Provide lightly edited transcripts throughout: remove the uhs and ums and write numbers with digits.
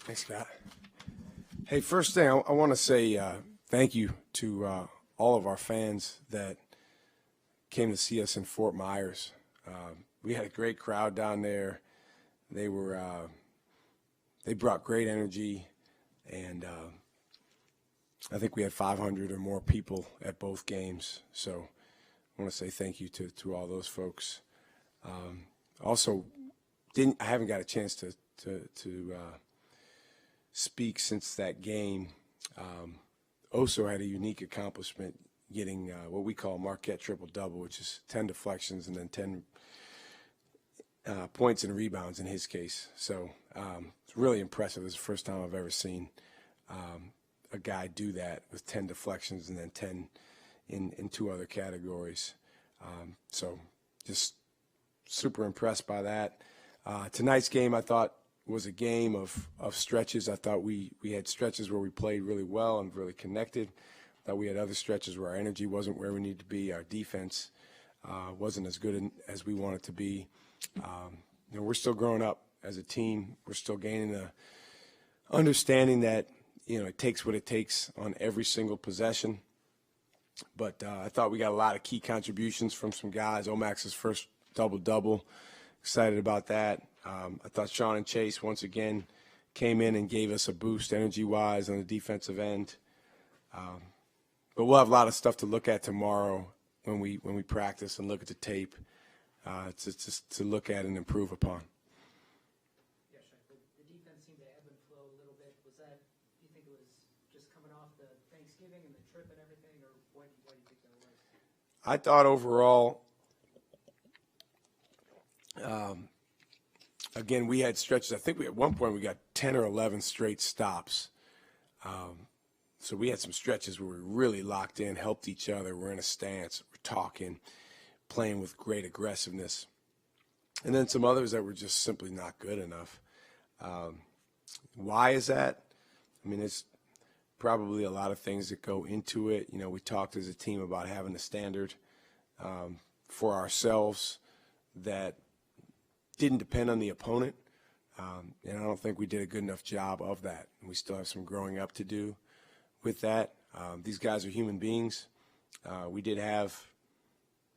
Thanks, Scott. Hey, first thing, I want to say thank you to all of our fans that came to see us in Fort Myers. We had a great crowd down there. They were they brought great energy, and I think we had 500 or more people at both games. So I want to say thank you to all those folks. Also, I haven't got a chance to speak since that game. Oso had a unique accomplishment getting what we call Marquette triple-double, which is 10 deflections and then 10 points and rebounds in his case. So it's really impressive. It's the first time I've ever seen a guy do that with 10 deflections and then 10 in two other categories. So just super impressed by that. Tonight's game, I thought, was a game of stretches. I thought we had stretches where we played really well and really connected. I thought we had other stretches where our energy wasn't where we needed to be. Our defense wasn't as good as we wanted to be. We're still growing up as a team. We're still gaining the understanding that, it takes what it takes on every single possession. But I thought we got a lot of key contributions from some guys. Omax's first double-double. Excited about that. I thought Sean and Chase once again came in and gave us a boost energy-wise on the defensive end. But we'll have a lot of stuff to look at tomorrow when we practice and look at the tape to look at and improve upon. Yeah, Shaka, the defense seemed to ebb and flow a little bit. Was that, do you think it was just coming off the Thanksgiving and the trip and everything, or what do you think that was? I thought overall, again, we had stretches. I think at one point we got 10 or 11 straight stops. So we had some stretches where we really locked in, helped each other. We're in a stance, we're talking, playing with great aggressiveness. And then some others that were just simply not good enough. Why is that? I mean, it's probably a lot of things that go into it. We talked as a team about having a standard for ourselves that didn't depend on the opponent, and I don't think we did a good enough job of that. And we still have some growing up to do with that. These guys are human beings. We did have,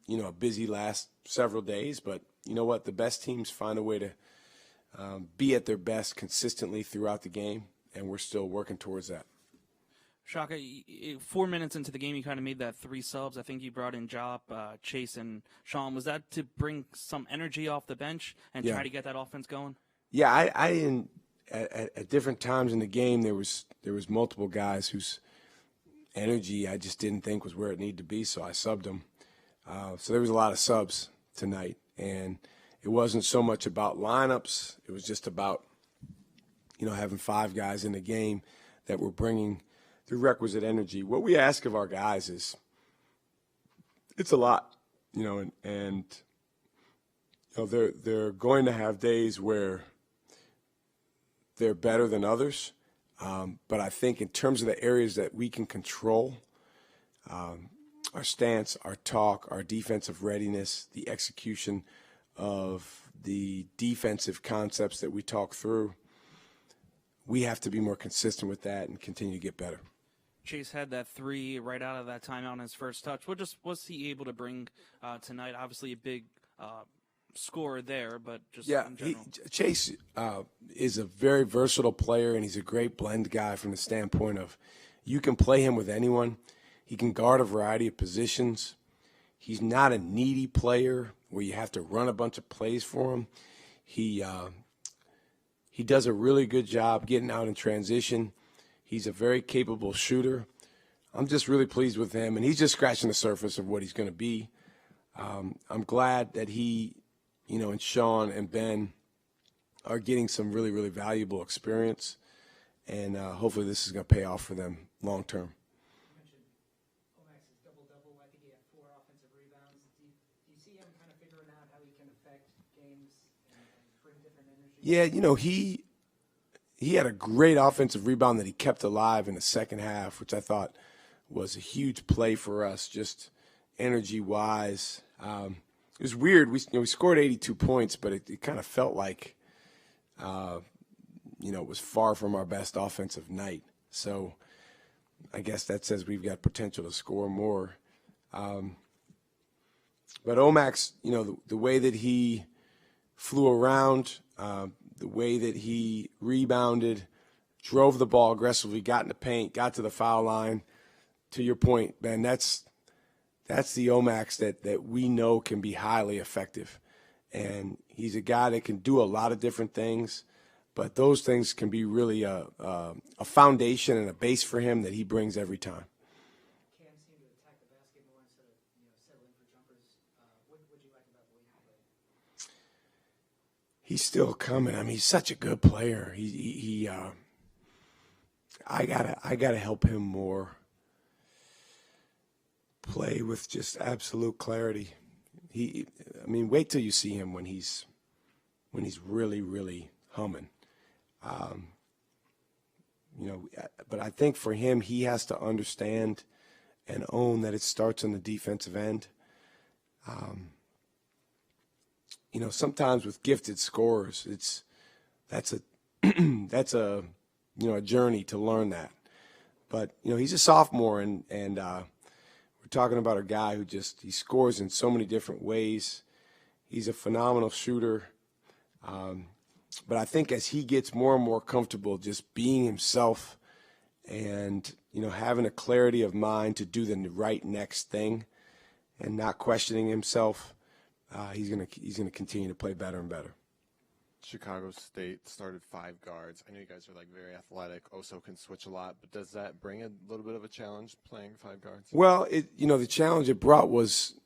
a busy last several days, but you know what? The best teams find a way to be at their best consistently throughout the game, and we're still working towards that. Shaka, 4 minutes into the game, you kind of made that 3 subs. I think you brought in Jop, Chase, and Sean. Was that to bring some energy off the bench and try to get that offense going? Yeah, I didn't. At different times in the game, there was multiple guys whose energy I just didn't think was where it needed to be, so I subbed them. So there was a lot of subs tonight, and it wasn't so much about lineups. It was just about, having 5 guys in the game that were bringing the requisite energy. What we ask of our guys is, it's a lot, and they're going to have days where they're better than others. But I think in terms of the areas that we can control, our stance, our talk, our defensive readiness, the execution of the defensive concepts that we talk through, we have to be more consistent with that and continue to get better. Chase had that 3 right out of that timeout on his first touch. What was he able to bring tonight? Obviously a big scorer there, but just in general. Chase is a very versatile player, and he's a great blend guy from the standpoint of you can play him with anyone. He can guard a variety of positions. He's not a needy player where you have to run a bunch of plays for him. He does a really good job getting out in transition. He's a very capable shooter. I'm just really pleased with him, and he's just scratching the surface of what he's going to be. I'm glad that he, and Sean and Ben are getting some really, really valuable experience, and hopefully this is going to pay off for them long term. You mentioned Omax's double-double. I think he had 4 offensive rebounds. Do you see him kind of figuring out how he can affect games and bring different energy? Yeah, he had a great offensive rebound that he kept alive in the second half, which I thought was a huge play for us, just energy-wise. It was weird. We scored 82 points, but it kind of felt like it was far from our best offensive night. So I guess that says we've got potential to score more. But Omax, the way that he flew around, the way that he rebounded, drove the ball aggressively, got in the paint, got to the foul line. To your point, Ben, that's the Omax that we know can be highly effective. And he's a guy that can do a lot of different things, but those things can be really a foundation and a base for him that he brings every time. Cam seemed to attack the basket more instead of settling for jumpers. What do you like about the way he played? He's still coming. I mean, he's such a good player. I gotta help him more play with just absolute clarity. Wait till you see him when he's really, really humming. But I think for him, he has to understand and own that it starts on the defensive end. Sometimes with gifted scorers, that's a journey to learn that. But he's a sophomore, and we're talking about a guy who he scores in so many different ways. He's a phenomenal shooter. But I think as he gets more and more comfortable just being himself and, having a clarity of mind to do the right next thing and not questioning himself, he's gonna continue to play better and better. Chicago State started 5 guards. I know you guys are very athletic, also can switch a lot, but does that bring a little bit of a challenge playing 5 guards? Well, the challenge it brought was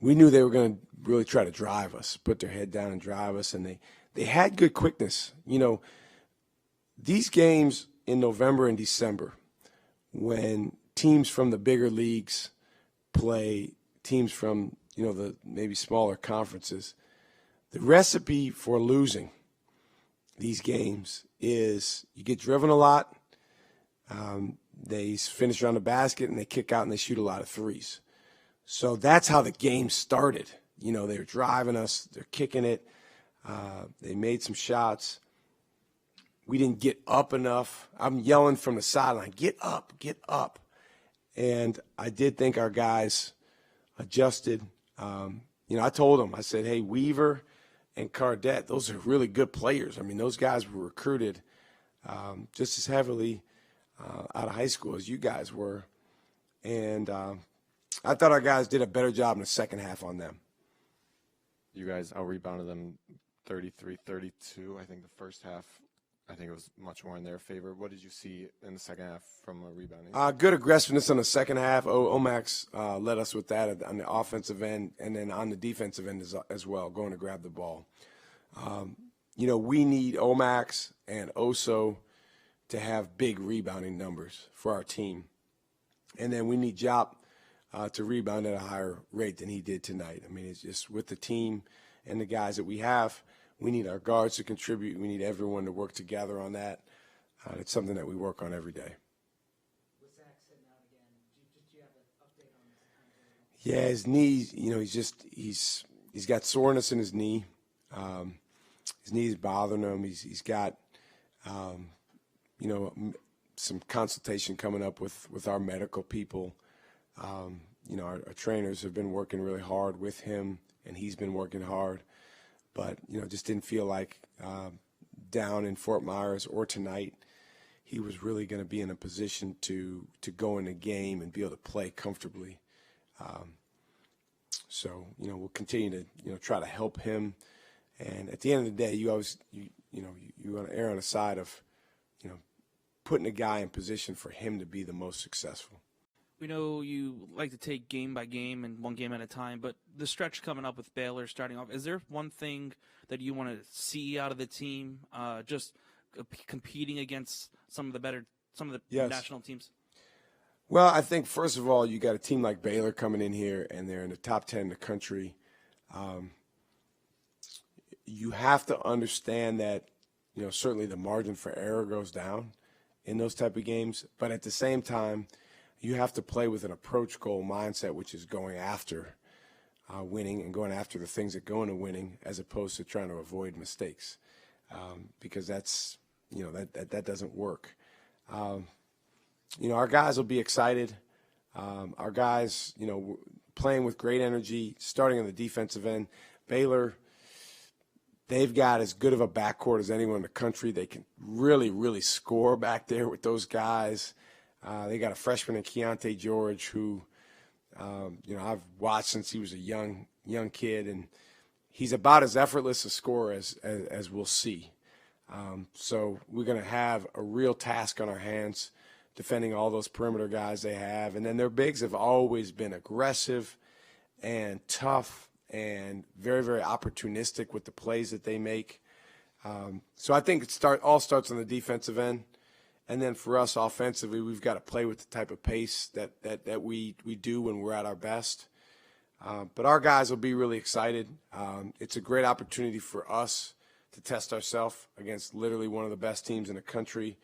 we knew they were going to really try to drive us, put their head down and drive us, and they had good quickness. These games in November and December, when teams from the bigger leagues play teams from, the maybe smaller conferences, the recipe for losing these games is you get driven a lot, they finish around the basket, and they kick out and they shoot a lot of threes. So that's how the game started. They were driving us, they're kicking it, they made some shots. We didn't get up enough. I'm yelling from the sideline, get up, get up. And I did think our guys adjusted. I told them, I said, hey, Weaver and Cardette, those are really good players. I mean, those guys were recruited just as heavily out of high school as you guys were. And I thought our guys did a better job in the second half on them. You guys out-rebounded them 33-32. I think the first half, I think it was much more in their favor. What did you see in the second half from rebounding? Good aggressiveness in the second half. Omax led us with that on the offensive end, and then on the defensive end as well, going to grab the ball. We need Omax and Oso to have big rebounding numbers for our team. And then we need Jop to rebound at a higher rate than he did tonight. I mean, it's just with the team and the guys that we have, we need our guards to contribute. We need everyone to work together on that. It's something that we work on every day. With Zach sitting out again, do you have an update on this? Yeah, his knees, he's got soreness in his knee. His knee's bothering him. He's got, some consultation coming up with our medical people. Our trainers have been working really hard with him, and he's been working hard. But, just didn't feel like down in Fort Myers or tonight he was really going to be in a position to go in a game and be able to play comfortably. So, we'll continue to, try to help him. And at the end of the day, you always, you want to err on the side of, putting a guy in position for him to be the most successful. We know you like to take game by game and one game at a time, but the stretch coming up with Baylor starting off, is there one thing that you want to see out of the team, just competing against some of the Yes. national teams? Well, I think, first of all, you got a team like Baylor coming in here, and they're in the top 10 in the country. You have to understand that, certainly the margin for error goes down in those type of games, but at the same time, you have to play with an approach goal mindset, which is going after winning and going after the things that go into winning, as opposed to trying to avoid mistakes, because that's that doesn't work. Our guys will be excited. Our guys, playing with great energy, starting on the defensive end. Baylor, they've got as good of a backcourt as anyone in the country. They can really, really score back there with those guys. They got a freshman in Keontae George who, I've watched since he was a young kid, and he's about as effortless a scorer as we'll see. So we're going to have a real task on our hands defending all those perimeter guys they have. And then their bigs have always been aggressive and tough and very, very opportunistic with the plays that they make. So I think all starts on the defensive end. And then for us offensively, we've got to play with the type of pace that we do when we're at our best. But our guys will be really excited. It's a great opportunity for us to test ourselves against literally one of the best teams in the country.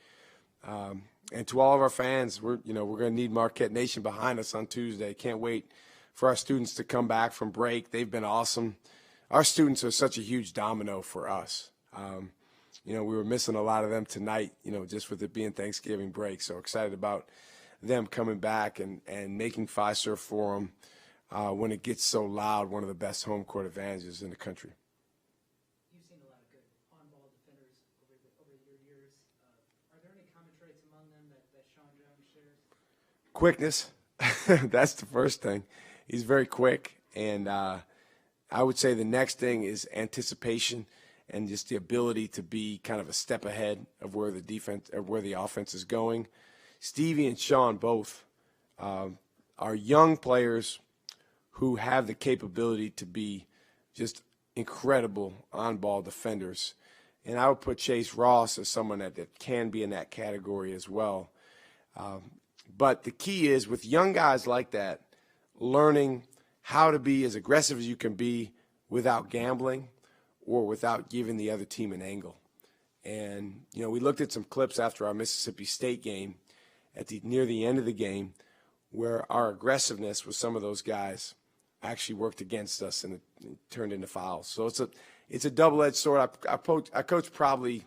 And to all of our fans, we're going to need Marquette Nation behind us on Tuesday. Can't wait for our students to come back from break. They've been awesome. Our students are such a huge domino for us. We were missing a lot of them tonight, just with it being Thanksgiving break. So excited about them coming back and making Fiserv Forum, when it gets so loud, one of the best home court advantages in the country. You've seen a lot of good on-ball defenders over your years. Are there any common traits among them that Sean Jones shares? Quickness. That's the first thing. He's very quick. And I would say the next thing is anticipation and just the ability to be kind of a step ahead of where the offense is going. Stevie and Sean both are young players who have the capability to be just incredible on-ball defenders. And I would put Chase Ross as someone that can be in that category as well. But the key is with young guys like that, learning how to be as aggressive as you can be without gambling or without giving the other team an angle. And, we looked at some clips after our Mississippi State game near the end of the game where our aggressiveness with some of those guys actually worked against us and it turned into fouls. So it's a double-edged sword. I coached probably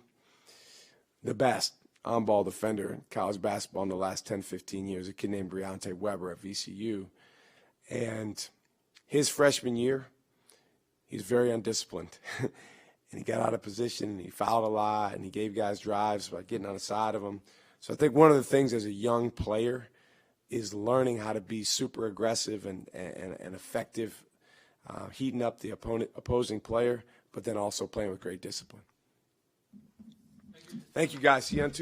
the best on-ball defender in college basketball in the last 10, 15 years, a kid named Breonte Weber at VCU. And his freshman year, he's very undisciplined. And he got out of position, and he fouled a lot, and he gave guys drives by getting on the side of them. So I think one of the things as a young player is learning how to be super aggressive and effective, heating up the opposing player, but then also playing with great discipline. Thank you, guys. See you on Tuesday.